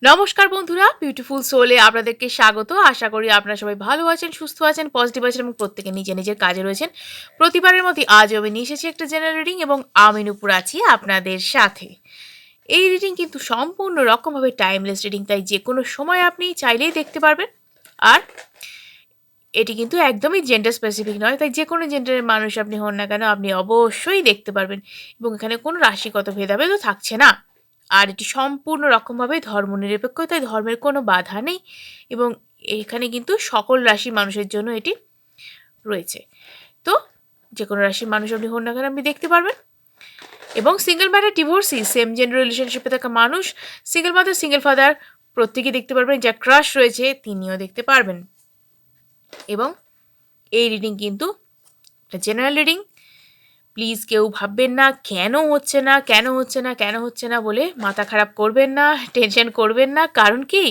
নমস্কার বন্ধুরা, বিউটিফুল সোলে আপনাদেরকে স্বাগত। আশা করি আপনারা সবাই ভালো আছেন, সুস্থ আছেন, পজিটিভ আছেন এবং প্রত্যেকে নিজের কাজে রয়েছেন। প্রতিবারের মতোই আজও আমি নিয়ে এসেছি একটা জেনারেল রিডিং এবং আমি নূপুর আছি আপনাদের সাথে। এই রিডিং কিন্তু সম্পূর্ণ রকমভাবে টাইমলেস রিডিং, তাই যে কোনো সময় আপনি চাইলেই দেখতে পারবেন। আর এটি কিন্তু একদমই জেন্ডার স্পেসিফিক নয়, তাই যে কোনো জেন্ডারের মানুষ আপনি হন না কেন আপনি অবশ্যই দেখতে পারবেন এবং এখানে কোনো রাশিগত ভেদাভেদও থাকছে না। আর এটি সম্পূর্ণ রকমভাবে ধর্মনিরপেক্ষ, তাই ধর্মের কোনো বাধা নেই এবং এখানে কিন্তু সকল রাশির মানুষের জন্য এটি রয়েছে। তো যে কোনো রাশির মানুষ আপনি হন না কেন আপনি দেখতে পারবেন। এবং single married, divorcee, same gender রিলেশনশিপে থাকা মানুষ, সিঙ্গেল মাদার, সিঙ্গেল ফাদার প্রত্যেকেই দেখতে পারবেন। যা ক্রাশ রয়েছে তিনিও দেখতে পারবেন। এবং এই রিডিং কিন্তু একটা জেনারেল রিডিং। প্লিজ কেউ ভাববেন না কেন হচ্ছে না কেন হচ্ছে না কেন হচ্ছে না বলে মাথা খারাপ করবেন না, টেনশন করবেন না। কারণ কি,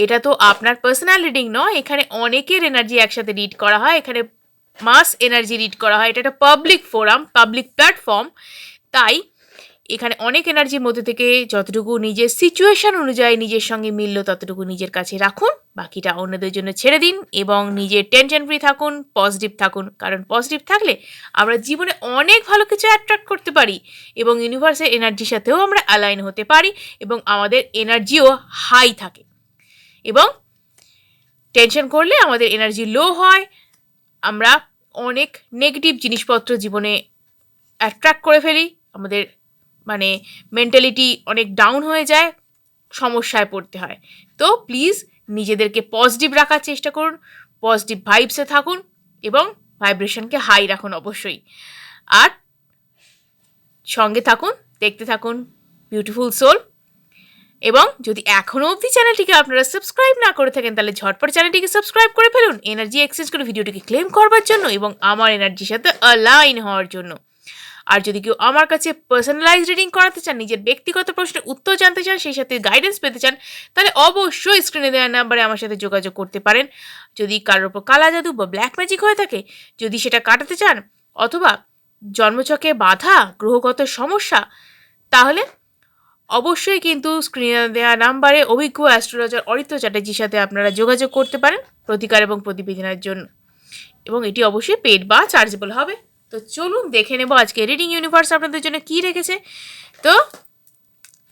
এটা তো আপনার পার্সোনাল রিডিং নয়, এখানে অনেকের এনার্জি একসাথে রিড করা হয়, এখানে মাস এনার্জি রিড করা হয়। এটা একটা পাবলিক ফোরাম, পাবলিক প্ল্যাটফর্ম, তাই এখানে অনেক এনার্জির মধ্যে থেকে যতটুকু নিজের সিচুয়েশন অনুযায়ী নিজের সঙ্গে মিলল ততটুকু নিজের কাছে রাখুন, বাকিটা অন্যদের জন্য ছেড়ে দিন এবং নিজের টেনশন ফ্রি থাকুন, পজিটিভ থাকুন। কারণ পজিটিভ থাকলে আমরা জীবনে অনেক ভালো কিছু অ্যাট্রাক্ট করতে পারি এবং ইউনিভার্সের এনার্জির সাথেও আমরা অ্যালাইন হতে পারি এবং আমাদের এনার্জিও হাই থাকে। এবং টেনশন করলে আমাদের এনার্জি লো হয়, আমরা অনেক নেগেটিভ জিনিসপত্র জীবনে অ্যাট্রাক্ট করে ফেলি, আমাদের মানে মেন্টালিটি অনেক ডাউন হয়ে যায়, সমস্যায় পড়তে হয়। তো প্লিজ নিজেদেরকে পজিটিভ রাখার চেষ্টা করুন, পজিটিভ ভাইবসে থাকুন এবং ভাইব্রেশনকে হাই রাখুন অবশ্যই। আর সঙ্গে থাকুন, দেখতে থাকুন বিউটিফুল সোল। এবং যদি এখনও অবধি চ্যানেলটিকে আপনারা সাবস্ক্রাইব না করে থাকেন তাহলে ঝটপট চ্যানেলটিকে সাবস্ক্রাইব করে ফেলুন, এনার্জি এক্সচেঞ্জ করে ভিডিওটিকে ক্লেম করবার জন্য এবং আমার এনার্জির সাথে অ্যালাইন হওয়ার জন্য। আর যদি কেউ আমার কাছে পার্সোনালাইজ রিডিং করাতে চান, নিজের ব্যক্তিগত প্রশ্নের উত্তর জানতে চান, সেই সাথে গাইডেন্স পেতে চান, তাহলে অবশ্যই স্ক্রিনে দেওয়া নাম্বারে আমার সাথে যোগাযোগ করতে পারেন। যদি কারোর ওপর কালা জাদু বা ব্ল্যাক ম্যাজিক হয়ে থাকে, যদি সেটা কাটাতে চান, অথবা জন্মছকে বাধা, গ্রহগত সমস্যা, তাহলে অবশ্যই কিন্তু স্ক্রিনে দেওয়া নাম্বারে অভিজ্ঞ অ্যাস্ট্রোলজার অরিত্র চ্যাটার্জির সাথে আপনারা যোগাযোগ করতে পারেন প্রতিকার এবং প্রতিবেদনের জন্য। এবং এটি অবশ্যই পেড বা চার্জেবল হবে। তো চলুন দেখে নেব আজকে রিডিং ইউনিভার্স আপনাদের জন্য কী রেখেছে। তো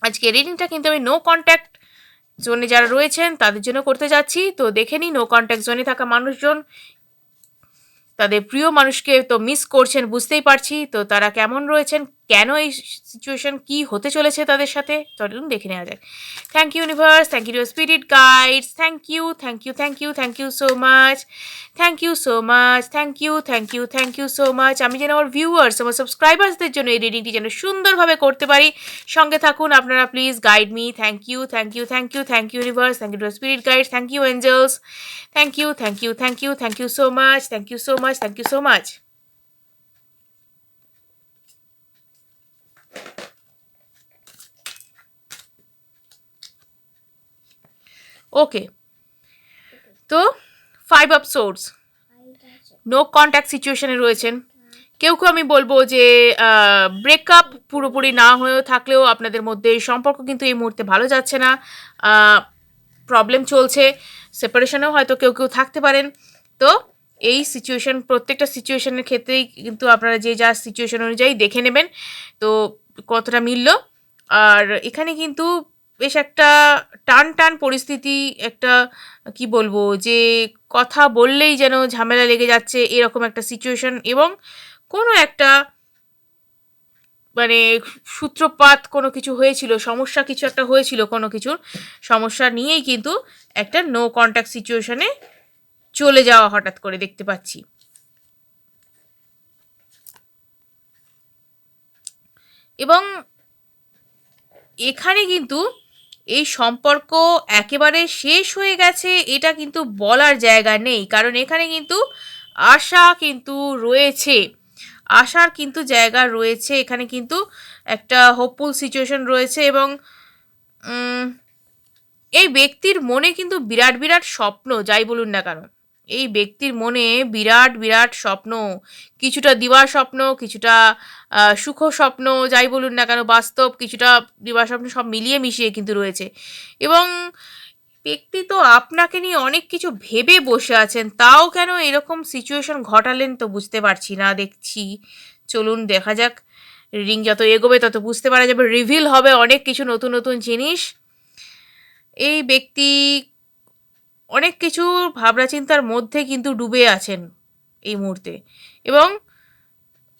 আজকে রিডিংটা কিন্তু আমি নো কন্ট্যাক্ট জোনে যারা রয়েছেন তাদের জন্য করতে যাচ্ছি। তো দেখে নিই নো কন্ট্যাক্ট জোনে থাকা মানুষজন তাদের প্রিয় মানুষকে তো মিস করছেন, বুঝতেই পারছি। তো তারা কেমন রয়েছেন, কেন এই সিচুয়েশন, কি হতে চলেছে তাদের সাথে, চলুন দেখে নেওয়া যাক। Thank you universe, thank you spirit guides, thank you thank you thank you thank you so much, thank you so much, thank you thank you thank you so much. আমি যেন আমার ভিউয়ার্স, আমার সাবস্ক্রাইবার্সদের জন্য এই রিডিংটি যেন সুন্দরভাবে করতে পারি। সঙ্গে থাকুন আপনারা, please guide me. Thank you thank you thank you thank you universe, thank you spirit guides, thank you angels, thank you thank you thank you thank you so much, thank you so much, thank you so much. Okay, তো 5 of swords, no contact সিচুয়েশনে রয়েছেন। কেউ আমি বলবো যে breakup পুরোপুরি না হয়েও থাকলেও আপনাদের মধ্যে সম্পর্ক কিন্তু এই মুহূর্তে ভালো যাচ্ছে না, প্রবলেম চলছে, সেপারেশনেও হয়তো কেউ থাকতে পারেন। তো এই সিচুয়েশন, প্রত্যেকটা সিচুয়েশনের ক্ষেত্রেই কিন্তু আপনারা যে যা সিচুয়েশন অনুযায়ী দেখে নেবেন তো কতটা মিলল। আর এখানে কিন্তু বেশ একটা টান টান পরিস্থিতি, একটা কি বলবো যে কথা বললেই যেন ঝামেলা লেগে যাচ্ছে এরকম একটা সিচুয়েশন এবং কোনো একটা মানে সূত্রপাত কোনো কিছু হয়েছিল, সমস্যা কিছু একটা হয়েছিল, কোনো কিছুর সমস্যা নিয়েই কিন্তু একটা নো কন্ট্যাক্ট সিচুয়েশনে চলে যাওয়া হঠাৎ করে দেখতে পাচ্ছি। এবং এখানে কিন্তু এই সম্পর্ক একেবারে শেষ হয়ে গেছে এটা কিন্তু বলার জায়গা নেই, কারণ এখানে কিন্তু আশা কিন্তু রয়েছে, আশার কিন্তু জায়গা রয়েছে, এখানে কিন্তু একটা হোপফুল সিচুয়েশন রয়েছে। এবং এই ব্যক্তির মনে কিন্তু বিরাট বিরাট স্বপ্ন, যাই বলুন না কেন, এই ব্যক্তির মনে বিরাট বিরাট স্বপ্ন, কিছুটা দিবা স্বপ্ন, কিছুটা সুখ স্বপ্ন, যাই বলুন না কেন, বাস্তব কিছুটা দিবা স্বপ্ন সব মিলিয়ে মিশিয়ে কিন্তু রয়েছে। এবং ব্যক্তি তো আপনাকে নিয়ে অনেক কিছু ভেবে বসে আছেন, তাও কেন এরকম সিচুয়েশন ঘটালেন তো বুঝতে পারছি না। দেখছি, চলুন দেখা যাক। রিডিং যত এগোবে তত বুঝতে পারা যাবে, রিভিল হবে অনেক কিছু নতুন নতুন জিনিস। এই ব্যক্তি অনেক কিছু ভাবনা চিন্তার মধ্যে কিন্তু ডুবে আছেন এই মুহূর্তে। এবং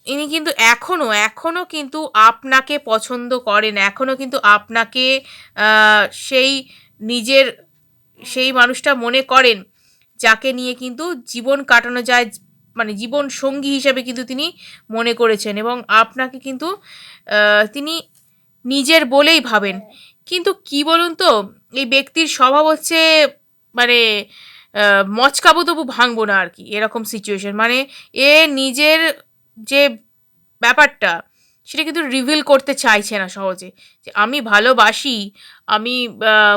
ইনি কিন্তু এখনো কিন্তু আপনাকে পছন্দ করেন, এখনো কিন্তু আপনাকে সেই নিজের সেই মানুষটা মনে করেন যাকে নিয়ে কিন্তু জীবন কাটানো যায়, মানে জীবন সঙ্গী হিসেবে কিন্তু তিনি মনে করেছেন, এবং আপনাকে কিন্তু তিনি নিজের বলেই ভাবেন। কিন্তু কি বলুন তো, এই ব্যক্তির স্বভাব হচ্ছে মানে মচকাবো তবু ভাঙবো না আর কি, এরকম সিচুয়েশন। মানে এ নিজের যে ব্যাপারটা সেটা কিন্তু রিভিল করতে চাইছে না সহজে, যে আমি ভালোবাসি, আমি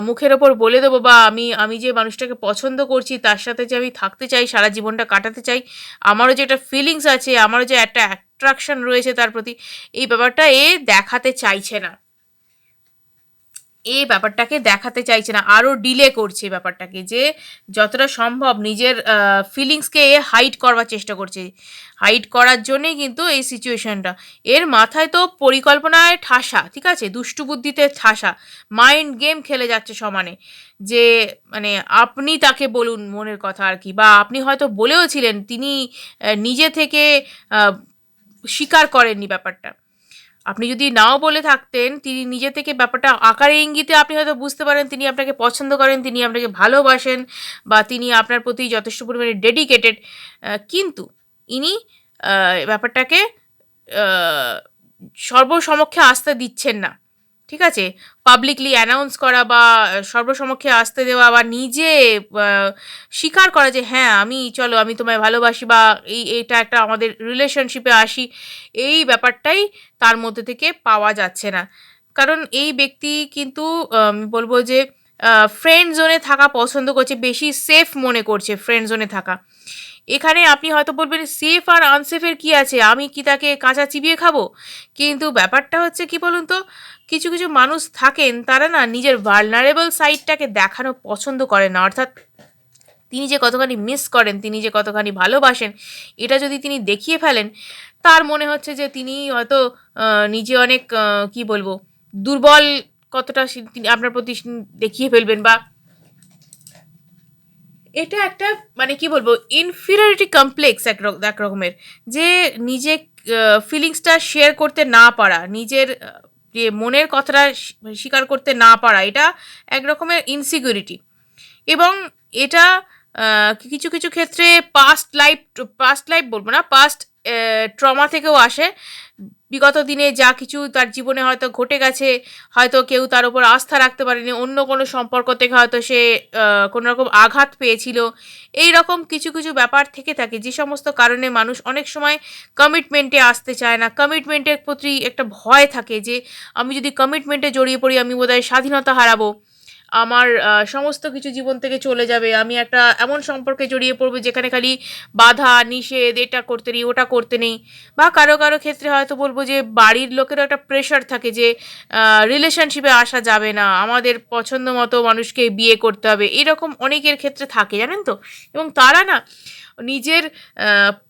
মুখের ওপর বলে দেবো, বা আমি আমি যে মানুষটাকে পছন্দ করছি তার সাথে যে আমি থাকতে চাই, সারা জীবনটা কাটাতে চাই, আমারও যে একটা ফিলিংস আছে, আমারও যে একটা অ্যাট্রাকশন রয়েছে তার প্রতি, এই ব্যাপারটা এ দেখাতে চাইছে না। এই ব্যাপারটাকে দেখাতে চাইছে না, আরও ডিলে করছে ব্যাপারটাকে, যে যতটা সম্ভব নিজের ফিলিংসকে হাইড করবার চেষ্টা করছে। হাইড করার জন্যেই কিন্তু এই সিচুয়েশনটা। এর মাথায় তো পরিকল্পনায় ঠাসা, ঠিক আছে, দুষ্টু বুদ্ধিতে ঠাসা, মাইন্ড গেম খেলে যাচ্ছে সমানে। যে মানে আপনি তাকে বলুন মনের কথা আর কি, বা আপনি হয়তো বলেও ছিলেন, তিনি নিজে থেকে আহ, স্বীকার করেননি ব্যাপারটা। আপনি যদি নাও বলে থাকতেন, তিনি নিজে থেকে ব্যাপারটা আকারে ইঙ্গিতে আপনি হয়তো বুঝতে পারেন তিনি আপনাকে পছন্দ করেন, তিনি আপনাকে ভালোবাসেন, বা তিনি আপনার প্রতি যথেষ্ট পরিমাণে ডেডিকেটেড। কিন্তু ইনি ব্যাপারটাকে আহ, সর্বসমক্ষে আসতে দিচ্ছেন না, ঠিক আছে। পাবলিকলি অ্যানাউন্স করা, বা সর্বসমক্ষে আসতে দেওয়া, বা নিজে স্বীকার করা যে হ্যাঁ আমি, চলো আমি তোমায় ভালোবাসি, বা এইটা একটা আমাদের রিলেশনশিপে আসি, এই ব্যাপারটাই তার মধ্যে থেকে পাওয়া যাচ্ছে না। কারণ এই ব্যক্তি কিন্তু বলবো যে ফ্রেন্ড জোনে থাকা পছন্দ করছে, বেশি সেফ মনে করছে ফ্রেন্ড জোনে থাকা। এখানে আপনি হয়তো বলবেন সেফ আর আনসেফের কি আছে, আমি কি তাকে কাঁচা চিবিয়ে খাবো? কিন্তু ব্যাপারটা হচ্ছে কি বলুন তো, কিছু কিছু মানুষ থাকেন তারা না নিজের ভালনারেবল সাইডটাকে দেখানো পছন্দ করেন না। অর্থাৎ তিনি যে কতখানি মিস করেন, তিনি যে কতখানি ভালোবাসেন, এটা যদি তিনি দেখিয়ে ফেলেন, তার মনে হচ্ছে যে তিনি হয়তো নিজে অনেক কি বলবো দুর্বল, কতটা তিনি আপনার প্রতি দেখিয়ে ফেলবেন, বা এটা একটা মানে কি বলবো ইনফিরিয়রিটি কমপ্লেক্স এক রকমের, যে নিজে ফিলিংসটা শেয়ার করতে না পারা, নিজের যে মনের কথাটা স্বীকার করতে না পারা, এটা এক রকমের ইনসিকিউরিটি। এবং এটা কিছু কিছু ক্ষেত্রে পাস্ট লাইফ বলবো না, পাস্ট ট্রমা থেকেও আসে। বিগত দিনে যা কিছু তার জীবনে হয়তো ঘটে গেছে, হয়তো কেউ তার উপর আস্থা রাখতে পারেনি, অন্য কোনো সম্পর্ক থেকে হয়তো সে কোনো রকম আঘাত পেয়েছিল, এই রকম কিছু কিছু ব্যাপার থেকে থাকে, যে সমস্ত কারণে মানুষ অনেক সময় কমিটমেন্টে আসতে চায় না। কমিটমেন্টের প্রতি একটা ভয় থাকে, যে আমি যদি কমিটমেন্টে জড়িয়ে পড়ি আমি বোধহয় স্বাধীনতা হারাবো, আমার সমস্ত কিছু জীবন থেকে চলে যাবে, আমি একটা এমন সম্পর্কে জড়িয়ে পড়বো যেখানে খালি বাধা নিষেধ, এটা করতে নেই ওটা করতে নেই। বা কারো কারো ক্ষেত্রে হয়তো বলবো যে বাড়ির লোকেরও একটা প্রেশার থাকে, যে রিলেশনশিপে আসা যাবে না, আমাদের পছন্দ মতো মানুষকে বিয়ে করতে হবে, এরকম অনেকের ক্ষেত্রে থাকে জানেন তো। এবং তারা না নিজের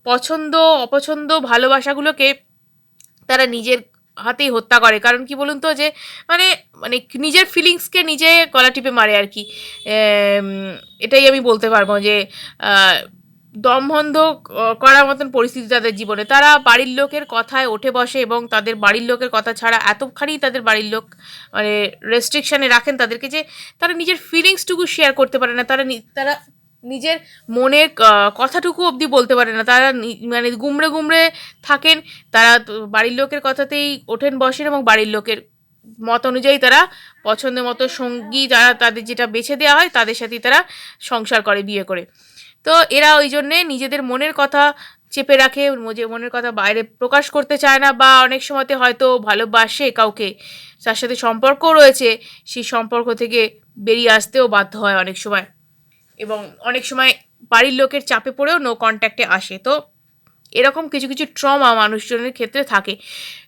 পছন্দ অপছন্দ ভালোবাসাগুলোকে তারা নিজের হাতেই হত্যা করে। কারণ কি বলুন তো, যে মানে মানে নিজের ফিলিংসকে নিজে গলা টিপে মারে আর কি। এম, এটাই আমি বলতে পারবো, যে আহ, দমবন্ধ করার মতন পরিস্থিতি তাদের জীবনে। তারা বাড়ির লোকের কথায় ওঠে বসে, এবং তাদের বাড়ির লোকের কথা ছাড়া এতখানি তাদের বাড়ির লোক মানে রেস্ট্রিকশানে রাখেন তাদেরকে, যে তারা নিজের ফিলিংসটুকু শেয়ার করতে পারে না, তারা নিজের মনের কথাটুকু অবধি বলতে পারে না, তারা মানে গুমড়ে গুমড়ে থাকেন। তারা বাড়ির লোকের কথাতেই ওঠেন বসেন, এবং বাড়ির লোকের মত অনুযায়ী তারা পছন্দের মতো সঙ্গী যারা তাদের যেটা বেছে দেওয়া হয় তাদের সাথেই তারা সংসার করে বিয়ে করে। তো এরা ওই জন্যে নিজেদের মনের কথা চেপে রাখে, যে মনের কথা বাইরে প্রকাশ করতে চায় না, বা অনেক সময়তে হয়তো ভালোবাসে কাউকে, তার সাথে সম্পর্কও রয়েছে, সেই সম্পর্ক থেকে বেরিয়ে আসতেও বাধ্য হয় অনেক সময়। এবং অনেক সময় বাড়ির লোকের চাপে পড়েও নো কন্ট্যাক্টে আসে। তো এরকম কিছু কিছু ট্রমা মানুষজনের ক্ষেত্রে থাকে।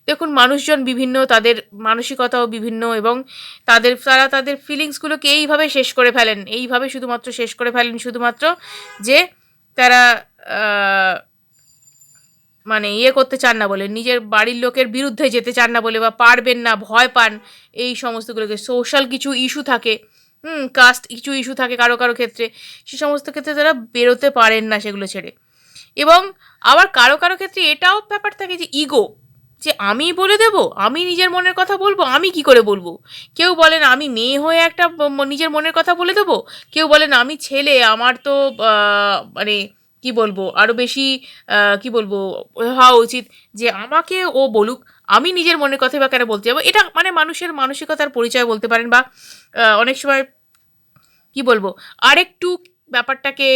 দেখুন, মানুষজন বিভিন্ন, তাদের মানসিকতাও বিভিন্ন, এবং তারা তাদের ফিলিংসগুলোকে এইভাবে শেষ করে ফেলেন, এইভাবে শুধুমাত্র শেষ করে ফেলেন, শুধুমাত্র যে তারা মানে ইয়ে করতে চান না বলে, নিজের বাড়ির লোকের বিরুদ্ধে যেতে চান না বলে, বা পারবেন না, ভয় পান এই সমস্তগুলোকে। সোশ্যাল কিছু ইস্যু থাকে, কাস্ট কিছু ইস্যু থাকে কারো কারো ক্ষেত্রে, সে সমস্ত ক্ষেত্রে তারা বেরোতে পারেন না সেগুলো ছেড়ে। এবং আবার কারো কারো ক্ষেত্রে এটাও ব্যাপার থাকে যে ইগো, যে আমি বলে দেব, আমি নিজের মনের কথা বলবো, আমি কি করে বলবো। কেউ বলেন আমি মেয়ে হয়ে একটা নিজের মনের কথা বলে দেবো, কেউ বলেন আমি ছেলে, আমার তো মানে কি বলবো, আরও বেশি কি বলবো হওয়া উচিত, যে আমাকে ও বলুক, আমি নিজের মনের কথা বা কেন বলতে যাবো। এটা মানে মানুষের মানসিকতার পরিচয় বলতে পারেন, বা অনেক সময় কি বলবো, আরেকটু ব্যাপারটাকে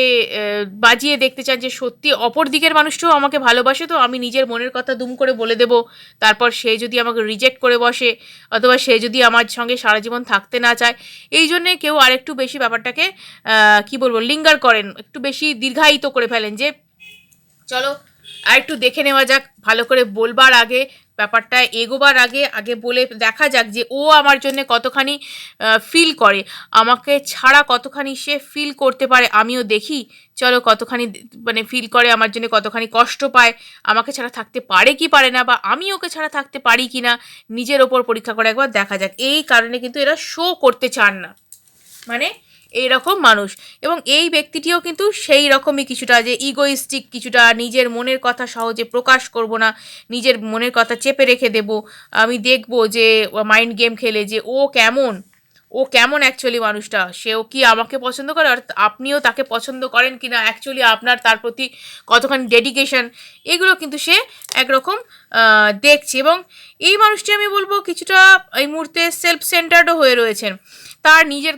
বাজিয়ে দেখতে চান যে সত্যি অপর দিকের মানুষটাও আমাকে ভালোবাসে, তো আমি নিজের মনের কথা দুম করে বলে দেব। তারপর সে যদি আমাকে রিজেক্ট করে বসে, অথবা সে যদি আমার সঙ্গে সারা জীবন থাকতে না চায়, এই জন্যে কেউ আরেকটু বেশি ব্যাপারটাকে কি বলবো লিঙ্গার করেন, একটু বেশি দীর্ঘায়িত করে ফেলেন, যে চলো আর একটু দেখে নেওয়া যাক, ভালো করে বলবার আগে, ব্যাপারটা এগোবার আগে আগে বলে দেখা যাক যে ও আমার জন্য কতখানি ফিল করে, আমাকে ছাড়া কতখানি সে ফিল করতে পারে, আমিও দেখি চলো কতখানি মানে ফিল করে আমার জন্য, কতখানি কষ্ট পায়, আমাকে ছাড়া থাকতে পারে কি পারে না, বা আমি ওকে ছাড়া থাকতে পারি কি না, নিজের ওপর পরীক্ষা করে একবার দেখা যাক। এই কারণে কিন্তু এরা শো করতে চান না, মানে এইরকম মানুষ। এবং এই ব্যক্তিটিও কিন্তু সেই রকমই কিছুটা, যে ইগোইস্টিক কিছুটা, নিজের মনের কথা সহজে প্রকাশ করব না, নিজের মনের কথা চেপে রেখে দেব, আমি দেখব যে মাইন্ড গেম খেলে যে ও কেমন অ্যাকচুয়ালি মানুষটা, সেও কি আমাকে পছন্দ করে, আর আপনিও তাকে পছন্দ করেন কি না, অ্যাকচুয়ালি আপনার তার প্রতি কতখানি ডেডিকেশন, এগুলো কিন্তু সে একরকম দেখছে। এবং এই মানুষটি আমি বলবো কিছুটা এই মুহূর্তে সেলফ সেন্টার্ডও হয়ে রয়েছেন, তার নিজের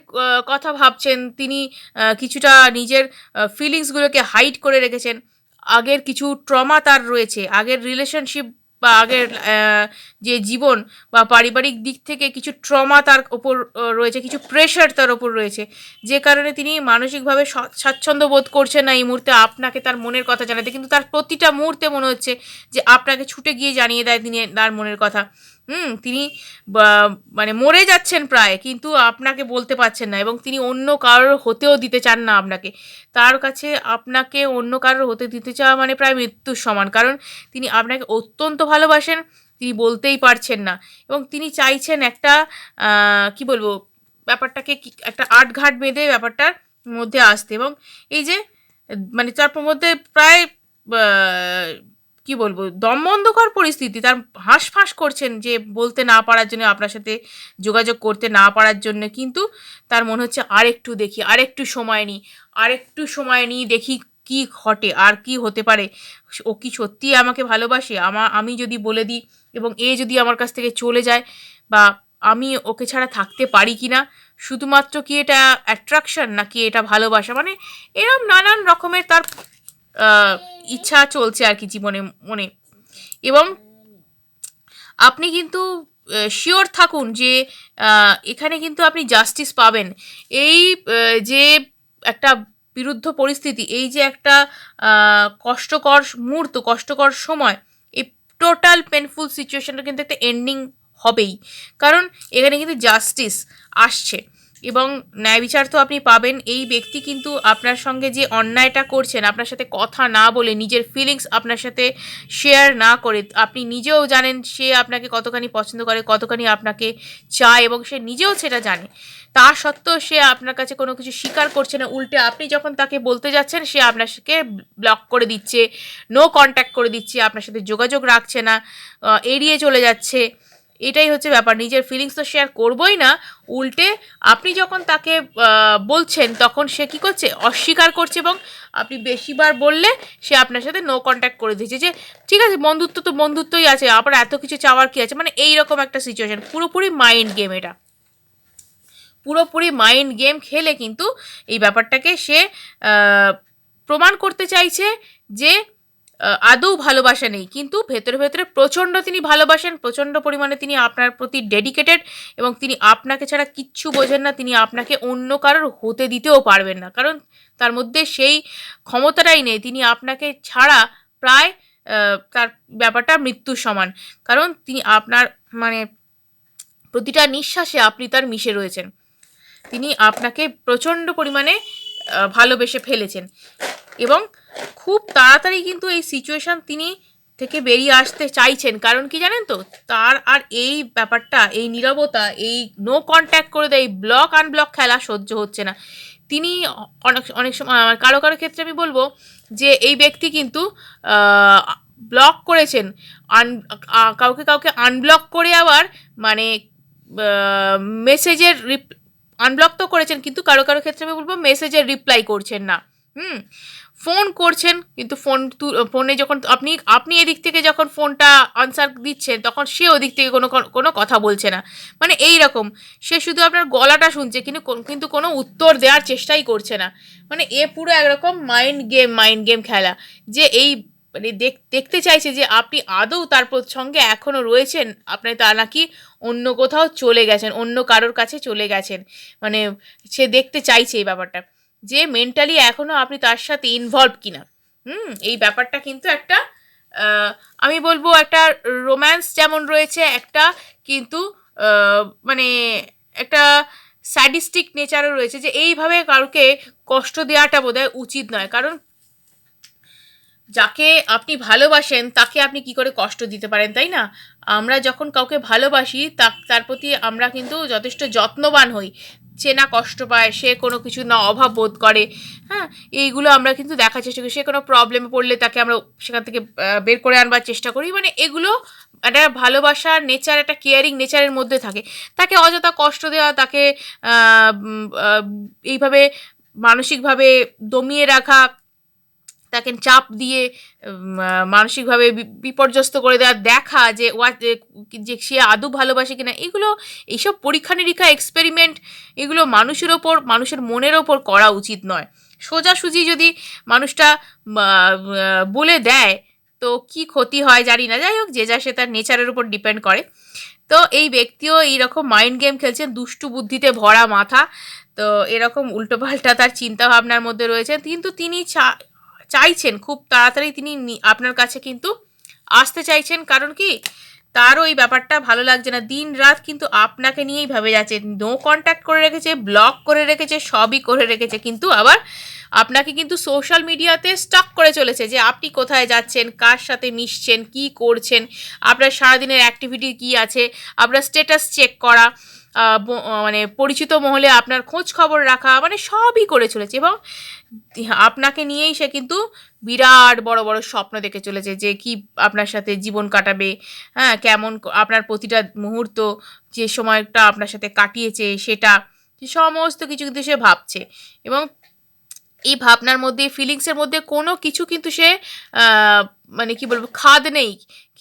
কথা ভাবছেন, তিনি কিছুটা নিজের ফিলিংসগুলোকে হাইড করে রেখেছেন, আগের কিছু ট্রমা তার রয়েছে, আগের রিলেশনশিপ বা আগের যে জীবন বা পারিবারিক দিক থেকে কিছু ট্রমা তার ওপর রয়েছে, কিছু প্রেশার তার ওপর রয়েছে, যে কারণে তিনি মানসিকভাবে স্বাচ্ছন্দ্য বোধ করছেন না এই মুহূর্তে আপনাকে তার মনের কথা জানাতে, কিন্তু তার প্রতিটা মুহূর্তে মনে হচ্ছে যে আপনাকে ছুটে গিয়ে জানিয়ে দেয় তিনি তার মনের কথা। তিনি মানে মরে যাচ্ছেন প্রায়, কিন্তু আপনাকে বলতে পারছেন না, এবং তিনি অন্য কারোর হতেও দিতে চান না আপনাকে। তার কাছে আপনাকে অন্য কারোর হতে দিতে চাওয়া মানে প্রায় মৃত্যুর সমান, কারণ তিনি আপনাকে অত্যন্ত ভালোবাসেন, তিনি বলতেই পারছেন না, এবং তিনি চাইছেন একটা কি বলবো ব্যাপারটাকে একটা আটঘাট বেঁধে ব্যাপারটার মধ্যে আসতে, এবং এই যে মানে তার মধ্যে প্রায় কি বলবো দমবন্ধকর পরিস্থিতি, তার হাঁসফাঁস করছেন যে বলতে না পারার জন্য, আপনার সাথে যোগাযোগ করতে না পারার জন্য, কিন্তু তার মনে হচ্ছে আরেকটু দেখি, আরেকটু সময় নিই দেখি কি ঘটে আর কি হতে পারে, ও কি সত্যিই আমাকে ভালোবাসে, আমি যদি বলে দিই এবং এ যদি আমার কাছ থেকে চলে যায়, বা আমি ওকে ছাড়া থাকতে পারি কি না, শুধুমাত্র কি এটা অ্যাট্রাকশন নাকি এটা ভালোবাসা, মানে এরকম নানান রকমের তার ইচ্ছা চলছে আর কি জীবনে মনে। এবং আপনি কিন্তু শিওর থাকুন যে এখানে কিন্তু আপনি জাস্টিস পাবেন। এই যে একটা বিরুদ্ধ পরিস্থিতি, এই যে একটা কষ্টকর মুহূর্ত, কষ্টকর সময়, এই টোটাল পেনফুল সিচুয়েশনটা কিন্তু একটা এন্ডিং হবেই, কারণ এখানে কিন্তু জাস্টিস আসছে এবং ন্যায় বিচার তো আপনি পাবেন। এই ব্যক্তি কিন্তু আপনার সঙ্গে যে অন্যায়টা করছেন, আপনার সাথে কথা না বলে, নিজের ফিলিংস আপনার সাথে শেয়ার না করে, আপনি নিজেও জানেন সে আপনাকে কতখানি পছন্দ করে, কতখানি আপনাকে চায়, এবং সে নিজেও সেটা জানে, তা সত্ত্বেও সে আপনার কাছে কোনো কিছু স্বীকার করছে না, উল্টে আপনি যখন তাকে বলতে যাচ্ছেন সে আপনাকে ব্লক করে দিচ্ছে, নো কন্ট্যাক্ট করে দিচ্ছে, আপনার সাথে যোগাযোগ রাখছে না, এড়িয়ে চলে যাচ্ছে। এটাই হচ্ছে ব্যাপার, নিজের ফিলিংস তো শেয়ার করবোই না, উল্টে আপনি যখন তাকে বলছেন তখন সে কী করছে, অস্বীকার করছে, এবং আপনি বেশিবার বললে সে আপনার সাথে নো কন্ট্যাক্ট করে দিচ্ছে, যে ঠিক আছে বন্ধুত্ব তো বন্ধুত্বই আছে, আবার এত কিছু চাওয়ার কী আছে, মানে এইরকম একটা সিচুয়েশান। পুরোপুরি মাইন্ড গেম, এটা পুরোপুরি মাইন্ড গেম খেলে কিন্তু এই ব্যাপারটাকে সে প্রমাণ করতে চাইছে যে আদৌ ভালোবাসা নেই, কিন্তু ভেতরে ভেতরে প্রচণ্ড তিনি ভালোবাসেন, প্রচণ্ড পরিমাণে তিনি আপনার প্রতি ডেডিকেটেড, এবং তিনি আপনাকে ছাড়া কিচ্ছু বোঝেন না, তিনি আপনাকে অন্য কারোর হতে দিতেও পারবেন না, কারণ তার মধ্যে সেই ক্ষমতাটাই নেই। তিনি আপনাকে ছাড়া প্রায় তার ব্যাপারটা মৃত্যুর সমান, কারণ তিনি আপনার মানে প্রতিটা নিঃশ্বাসে আপনি তার মিশে রয়েছেন। তিনি আপনাকে প্রচণ্ড পরিমাণে ভালোবেসে ফেলেছেন, এবং খুব তাড়াতাড়ি কিন্তু এই সিচুয়েশান তিনি থেকে বেরিয়ে আসতে চাইছেন। কারণ কি জানেন তো, তার আর এই ব্যাপারটা, এই নীরবতা, এই নো কন্ট্যাক্ট করে দেয়, এই ব্লক আনব্লক খেলা সহ্য হচ্ছে না। তিনি অনেক অনেক সময় কারো কারো ক্ষেত্রে আমি বলবো যে এই ব্যক্তি কিন্তু ব্লক করেছেন, কাউকে কাউকে আনব্লক করে আবার মানে মেসেজের আনব্লক তো করেছেন, কিন্তু কারো কারো ক্ষেত্রে আমি বলবো মেসেজের রিপ্লাই করছেন না। ফোন করছেন, কিন্তু ফোনে যখন আপনি এদিক থেকে যখন ফোনটা আনসার দিচ্ছেন, তখন সে ওদিক থেকে কোনো কথা বলছে না। মানে এই রকম, সে শুধু আপনার গলাটা শুনছে, কিন্তু কোনো উত্তর দেওয়ার চেষ্টাই করছে না। মানে এ পুরো একরকম মাইন্ড গেম খেলা, যে এই মানে দেখতে চাইছে যে আপনি আদৌ তার সঙ্গে এখনও রয়েছেন, আপনি তা নাকি অন্য কোথাও চলে গেছেন, অন্য কারোর কাছে চলে গেছেন। মানে সে দেখতে চাইছে এই ব্যাপারটা, যে মেন্টালি এখনও আপনি তার সাথে ইনভলভ কিনা। এই ব্যাপারটা কিন্তু একটা আমি বলবো একটা রোম্যান্স যেমন রয়েছে, একটা কিন্তু মানে একটা স্যাডিস্টিক নেচারও রয়েছে, যে এইভাবে কাউকে কষ্ট দেওয়াটা বোধহয় উচিত নয়। কারণ যাকে আপনি ভালোবাসেন তাকে আপনি কি করে কষ্ট দিতে পারেন, তাই না? আমরা যখন কাউকে ভালোবাসি তার প্রতি আমরা কিন্তু যথেষ্ট যত্নবান হই, সে না কষ্ট পায়, সে কোনো কিছু না অভাব বোধ করে। হ্যাঁ, এইগুলো আমরা কিন্তু দেখার চেষ্টা করি। সে কোনো প্রবলেমে পড়লে তাকে আমরা সেখান থেকে বের করে আনবার চেষ্টা করি। মানে এগুলো একটা ভালোবাসার নেচার, একটা কেয়ারিং নেচারের মধ্যে থাকে। তাকে অযথা কষ্ট দেওয়া, তাকে এইভাবে মানসিকভাবে দমিয়ে রাখা, তাকে চাপ দিয়ে মানসিকভাবে বিপর্যস্ত করে দেওয়া, দেখা যে যে সে আদৌ ভালোবাসে কিনা, এইসব পরীক্ষা নিরীক্ষা এক্সপেরিমেন্ট, এগুলো মানুষের ওপর, মানুষের মনের ওপর করা উচিত নয়। সোজাসুজি যদি মানুষটা বলে দেয় তো কি ক্ষতি হয় জানি না। যাই হোক, যে যা সে তার নেচারের উপর ডিপেন্ড করে। তো এই ব্যক্তিও এইরকম মাইন্ড গেম খেলছেন, দুষ্টু বুদ্ধিতে ভরা মাথা। তো এরকম উল্টোপাল্টা তার চিন্তাভাবনার মধ্যে রয়েছে, কিন্তু তিনি চাইছেন খুব তাড়াতাড়ি তিনি আপনার কাছে কিন্তু আসতে চাইছেন। কারণ কি, তারও এই ব্যাপারটা ভালো লাগছে না, দিন রাত কিন্তু আপনাকে নিয়েই ভাবে যাচ্ছে, নো কন্ট্যাক্ট করে রেখেছে, ব্লক করে রেখেছে, সবই করে রেখেছে, কিন্তু আবার আপনাকে কিন্তু সোশ্যাল মিডিয়াতে স্টক করে চলেছে, যে আপনি কোথায় যাচ্ছেন, কার সাথে মিশছেন, কি করছেন, আপনার সারাদিনের অ্যাক্টিভিটি কি আছে, আপনার স্ট্যাটাস চেক করা, মানে পরিচিত মহলে আপনার খোঁজ খবর রাখা, মানে সবই করে চলেছে। এবং আপনাকে নিয়েই সে কিন্তু বিরাট বড় বড় স্বপ্ন দেখে চলেছে, যে কি আপনার সাথে জীবন কাটাবে, হ্যাঁ, কেমন আপনার প্রতিটা মুহূর্ত, যে সময়টা আপনার সাথে কাটিয়েছে সেটা সমস্ত কিছু কিন্তু সে ভাবছে। এবং এই ভাবনার মধ্যে, ফিলিংসের মধ্যে কোনো কিছু কিন্তু সে মানে কি বলবো, খাদ নেই,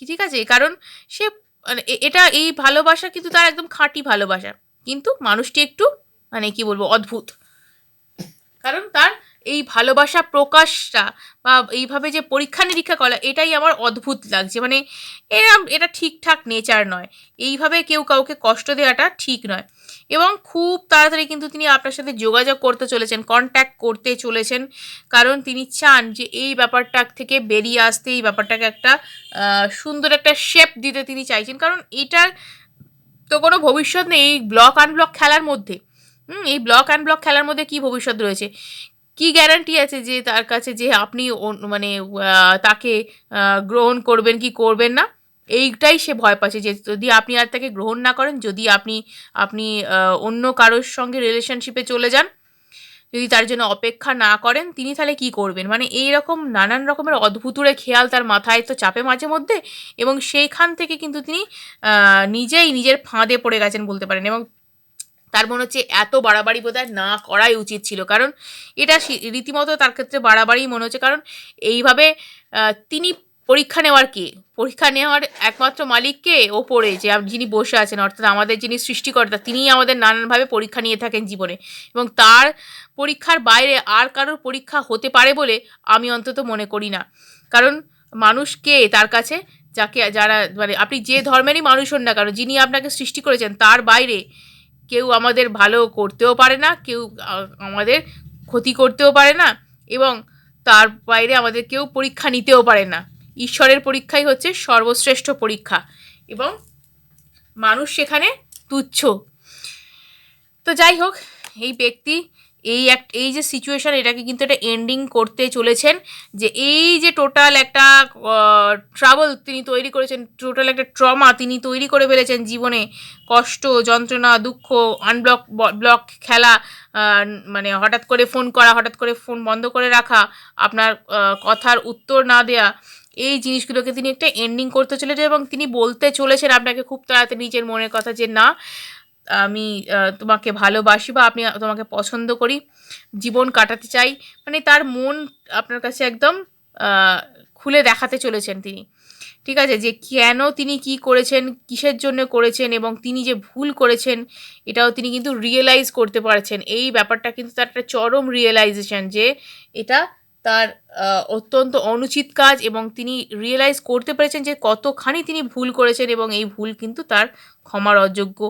ঠিক আছে? কারণ সে মানে এটা এই ভালোবাসা কিন্তু তার একদম খাঁটি ভালোবাসা, কিন্তু মানুষটি একটু মানে কি বলবো, অদ্ভুত। কারণ তার এই ভালোবাসা প্রকাশটা বা এইভাবে যে পরীক্ষা নিরীক্ষা করা, এটাই আমার অদ্ভুত লাগছে। মানে এটা ঠিকঠাক নেচার নয়, এইভাবে কেউ কাউকে কষ্ট দেওয়াটা ঠিক নয়। এবং খুব তাড়াতাড়ি কিন্তু তিনি আপনার সাথে যোগাযোগ করতে চলেছেন, কন্ট্যাক্ট করতে চলেছেন, কারণ তিনি চান যে এই ব্যাপারটা থেকে বেরিয়ে আসতে, এই ব্যাপারটাকে একটা সুন্দর একটা শেপ দিতে তিনি চাইছেন। কারণ এটার তো কোনো ভবিষ্যৎ নেই এই ব্লক আনব্লক খেলার মধ্যে। এই ব্লক আনব্লক খেলার মধ্যে কী ভবিষ্যৎ রয়েছে? কি গ্যারান্টি আছে যে তার কাছে যে আপনি মানে তাকে গ্রহণ করবেন কি করবেন না? এইটাই সে ভয় পাচ্ছে, যে যদি আপনি আর তাকে গ্রহণ না করেন, যদি আপনি আপনি অন্য কারোর সঙ্গে রিলেশনশিপে চলে যান, যদি তার জন্য অপেক্ষা না করেন, তিনি তাহলে কী করবেন? মানে এইরকম নানান রকমের অদ্ভুতুড়ে খেয়াল তার মাথায় তো চাপে মাঝে মধ্যে, এবং সেইখান থেকে কিন্তু তিনি নিজেই নিজের ফাঁদে পড়ে গেছেন বলতে পারেন। এবং তার মনে হচ্ছে এত বাড়াবাড়ি বোধহয় না করাই উচিত ছিল, কারণ এটা রীতিমতো তার ক্ষেত্রে বাড়াবাড়ি মনে হচ্ছে। কারণ এইভাবে তিনি পরীক্ষা নেওয়ার কে? পরীক্ষা নেওয়ার একমাত্র মালিককে ওপরে, যে যিনি বসে আছেন, অর্থাৎ আমাদের যিনি সৃষ্টিকর্তা, তিনিই আমাদের নানানভাবে পরীক্ষা নিয়ে থাকেন জীবনে, এবং তার পরীক্ষার বাইরে আর কারোর পরীক্ষা হতে পারে বলে আমি অন্তত মনে করি না। কারণ মানুষ কে তার কাছে, যারা মানে আপনি যে ধর্মেরই মানুষ হন না কেন, যিনি আপনাকে সৃষ্টি করেছেন তার বাইরে কেউ আমাদের ভালো করতেও পারে না, কেউ আমাদের ক্ষতি করতেও পারে না, এবং তার বাইরে আমাদের কেউ পরীক্ষা নিতেও পারে না। ঈশ্বরের পরীক্ষাই হচ্ছে সর্বশ্রেষ্ঠ পরীক্ষা, এবং মানুষ সেখানে তুচ্ছ। তো যাই হোক, এই ব্যক্তি এই যে সিচুয়েশান, এটাকে কিন্তু একটা এন্ডিং করতে চলেছেন। যে এই যে টোটাল একটা ট্রাবল তিনি তৈরি করেছেন, টোটাল একটা ট্রমা তিনি তৈরি করে ফেলেছেন জীবনে, কষ্ট, যন্ত্রণা, দুঃখ, ব্লক খেলা, মানে হঠাৎ করে ফোন করা, হঠাৎ করে ফোন বন্ধ করে রাখা, আপনার কথার উত্তর না দেয়া, এই জিনিসগুলোকে তিনি একটা এন্ডিং করতে চলেছেন, এবং তিনি বলতে চলেছেন আপনাকে খুব তাড়াতাড়ি নিজের মনের কথা, যে না, আমি তোমাকে ভালোবাসি, বা তোমাকে পছন্দ করি, জীবন কাটাতে চাই। মানে তার মন আপনার কাছে একদম খুলে দেখাতে চলেছেন তিনি। ঠিক আছে, যে কেন তিনি কি করেছেন, কিসের জন্য করেছেন, এবং তিনি যে ভুল করেছেন এটাও তিনি কিন্তু রিয়েলাইজ করতে পারছেন। এই ব্যাপারটা কিন্তু তার একটা চরম রিয়েলাইজেশন, যে এটা তার অত্যন্ত অনুচিত কাজ, এবং তিনি রিয়েলাইজ করতে পেরেছেন যে কতখানি তিনি ভুল করেছেন, এবং এই ভুল কিন্তু তার ক্ষমার অযোগ্য।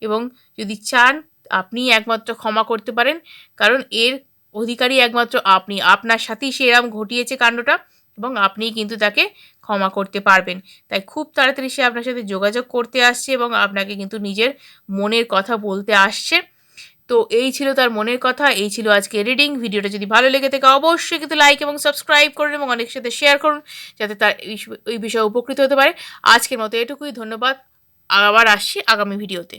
এবং যদি চান, আপনি একমাত্র ক্ষমা করতে পারেন, কারণ এর অধিকারী একমাত্র আপনি। আপনার সাথেই সে এরম ঘটিয়েছে কাণ্ডটা, এবং আপনিই কিন্তু তাকে ক্ষমা করতে পারবেন। তাই খুব তাড়াতাড়ি সে আপনার সাথে যোগাযোগ করতে আসছে, এবং আপনাকে কিন্তু নিজের মনের কথা বলতে আসছে। তো এই ছিল তার মনের কথা, এই ছিল আজকে রিডিং। ভিডিওটা যদি ভালো লেগে থাকে অবশ্যই কিন্তু লাইক এবং সাবস্ক্রাইব করুন, এবং অনেকের সাথে শেয়ার করুন, যাতে তার এই বিষয়ে উপকৃত হতে পারে। আজকের মতো এটুকুই, ধন্যবাদ। আবার আসছি আগামী ভিডিওতে।